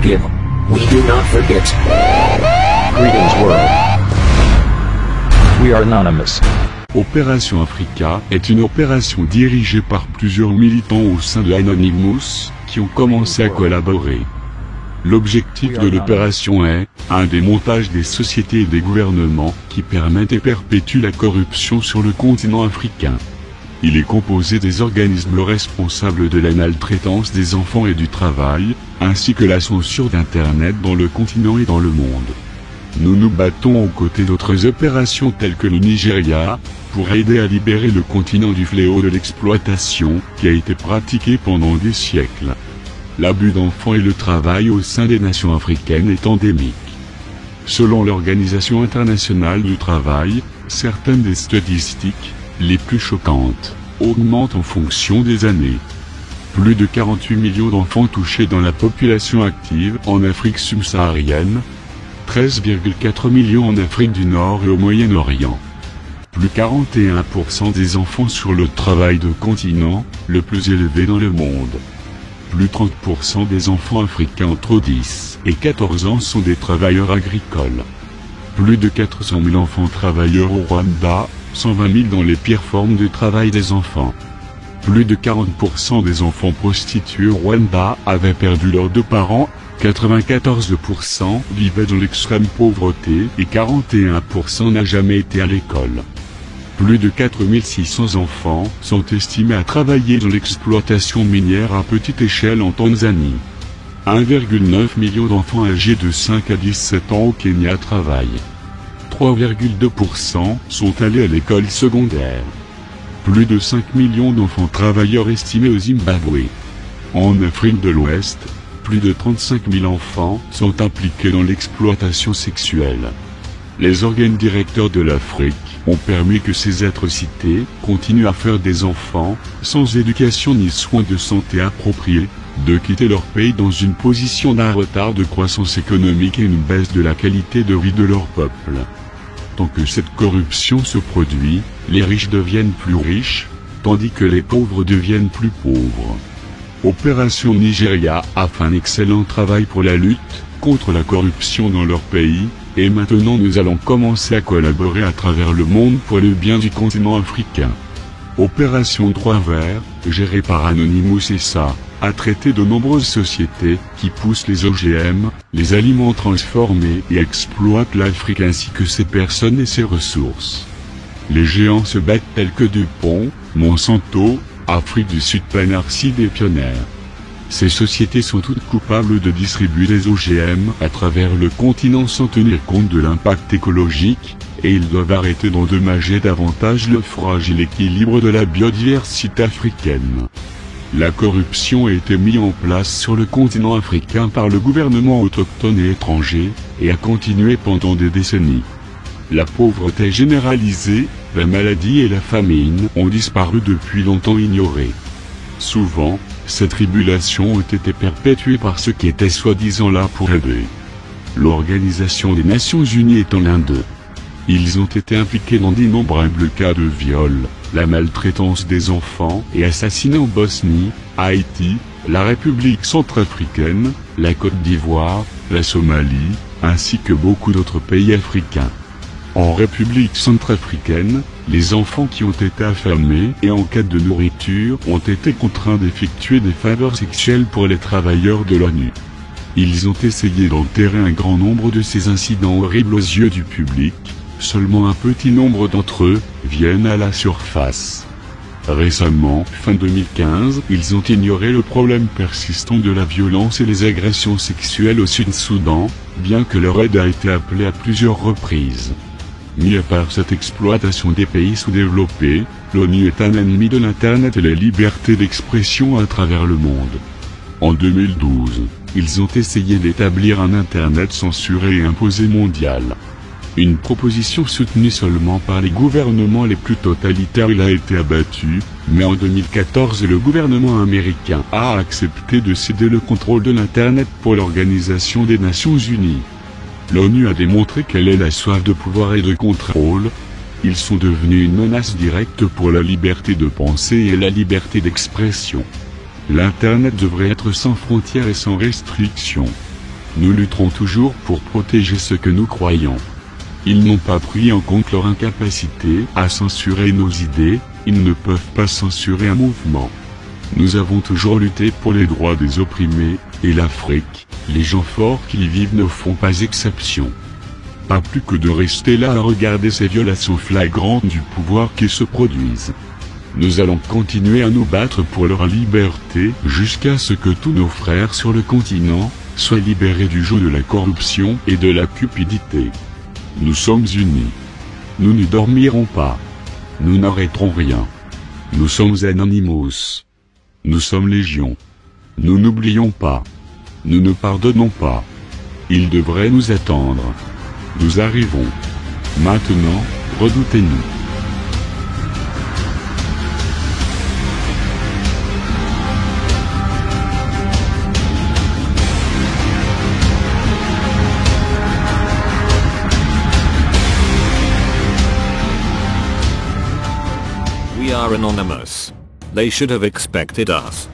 forgive. We do not forget. Greetings world. We are anonymous. Opération Africa est une opération dirigée par plusieurs militants au sein de Anonymous, qui ont commencé à collaborer. L'objectif de l'opération est un démontage des sociétés et des gouvernements qui permettent et perpétuent la corruption sur le continent africain. Il est composé des organismes responsables de la maltraitance des enfants et du travail, ainsi que la censure d'Internet dans le continent et dans le monde. Nous nous battons aux côtés d'autres opérations telles que le Nigeria, pour aider à libérer le continent du fléau de l'exploitation, qui a été pratiqué pendant des siècles. L'abus d'enfants et le travail au sein des nations africaines est endémique. Selon l'Organisation internationale du travail, certaines des statistiques, les plus choquantes, augmentent en fonction des années. Plus de 48 millions d'enfants touchés dans la population active en Afrique subsaharienne, 13,4 millions en Afrique du Nord et au Moyen-Orient. Plus 41% des enfants sur le travail de continent, le plus élevé dans le monde. Plus 30% des enfants africains entre 10 et 14 ans sont des travailleurs agricoles. Plus de 400 000 enfants travailleurs au Rwanda, 120 000 dans les pires formes de travail des enfants. Plus de 40% des enfants prostitués au Rwanda avaient perdu leurs deux parents, 94% vivaient dans l'extrême pauvreté et 41% n'ont jamais été à l'école. Plus de 4600 enfants sont estimés à travailler dans l'exploitation minière à petite échelle en Tanzanie. 1,9 million d'enfants âgés de 5 à 17 ans au Kenya travaillent. 3,2% sont allés à l'école secondaire. Plus de 5 millions d'enfants travailleurs estimés au Zimbabwe. En Afrique de l'Ouest, plus de 35 000 enfants sont impliqués dans l'exploitation sexuelle. Les organes directeurs de l'Afrique ont permis que ces êtres cités continuent à faire des enfants, sans éducation ni soins de santé appropriés, de quitter leur pays dans une position d'un retard de croissance économique et une baisse de la qualité de vie de leur peuple. Tant que cette corruption se produit, les riches deviennent plus riches, tandis que les pauvres deviennent plus pauvres. Opération Nigeria a fait un excellent travail pour la lutte contre la corruption dans leur pays, et maintenant nous allons commencer à collaborer à travers le monde pour le bien du continent africain. Opération Droit Vert, gérée par Anonymous SA, a traité de nombreuses sociétés qui poussent les OGM, les aliments transformés et exploitent l'Afrique ainsi que ses personnes et ses ressources. Les géants se battent tels que DuPont, Monsanto, Afrique du Sud Panarcide et Pioneer. Ces sociétés sont toutes coupables de distribuer des OGM à travers le continent sans tenir compte de l'impact écologique, et ils doivent arrêter d'endommager davantage le fragile équilibre de la biodiversité africaine. La corruption a été mise en place sur le continent africain par le gouvernement autochtone et étranger, et a continué pendant des décennies. La pauvreté généralisée, la maladie et la famine ont disparu depuis longtemps ignorées. Souvent, ces tribulations ont été perpétuées par ceux qui étaient soi-disant là pour aider. L'Organisation des Nations Unies étant l'un d'eux. Ils ont été impliqués dans d'innombrables cas de viol, la maltraitance des enfants et assassinats en Bosnie, Haïti, la République centrafricaine, la Côte d'Ivoire, la Somalie, ainsi que beaucoup d'autres pays africains. En République centrafricaine, les enfants qui ont été affamés et en quête de nourriture ont été contraints d'effectuer des faveurs sexuelles pour les travailleurs de l'ONU. Ils ont essayé d'enterrer un grand nombre de ces incidents horribles aux yeux du public, seulement un petit nombre d'entre eux viennent à la surface. Récemment, fin 2015, ils ont ignoré le problème persistant de la violence et les agressions sexuelles au Sud-Soudan, bien que leur aide a été appelée à plusieurs reprises. Mis à part cette exploitation des pays sous-développés, l'ONU est un ennemi de l'Internet et la liberté d'expression à travers le monde. En 2012, ils ont essayé d'établir un Internet censuré et imposé mondial. Une proposition soutenue seulement par les gouvernements les plus totalitaires a été abattue, mais en 2014 le gouvernement américain a accepté de céder le contrôle de l'Internet pour l'Organisation des Nations Unies. L'ONU a démontré qu'elle est la soif de pouvoir et de contrôle. Ils sont devenus une menace directe pour la liberté de pensée et la liberté d'expression. L'Internet devrait être sans frontières et sans restrictions. Nous lutterons toujours pour protéger ce que nous croyons. Ils n'ont pas pris en compte leur incapacité à censurer nos idées, ils ne peuvent pas censurer un mouvement. Nous avons toujours lutté pour les droits des opprimés, et l'Afrique, les gens forts qui y vivent ne font pas exception. Pas plus que de rester là à regarder ces violations flagrantes du pouvoir qui se produisent. Nous allons continuer à nous battre pour leur liberté jusqu'à ce que tous nos frères sur le continent soient libérés du joug de la corruption et de la cupidité. Nous sommes unis. Nous ne dormirons pas. Nous n'arrêterons rien. Nous sommes Anonymous. Nous sommes Légion. Nous n'oublions pas. Nous ne pardonnons pas. Ils devraient nous attendre. Nous arrivons. Maintenant, redoutez-nous. We are anonymous. They should have expected us.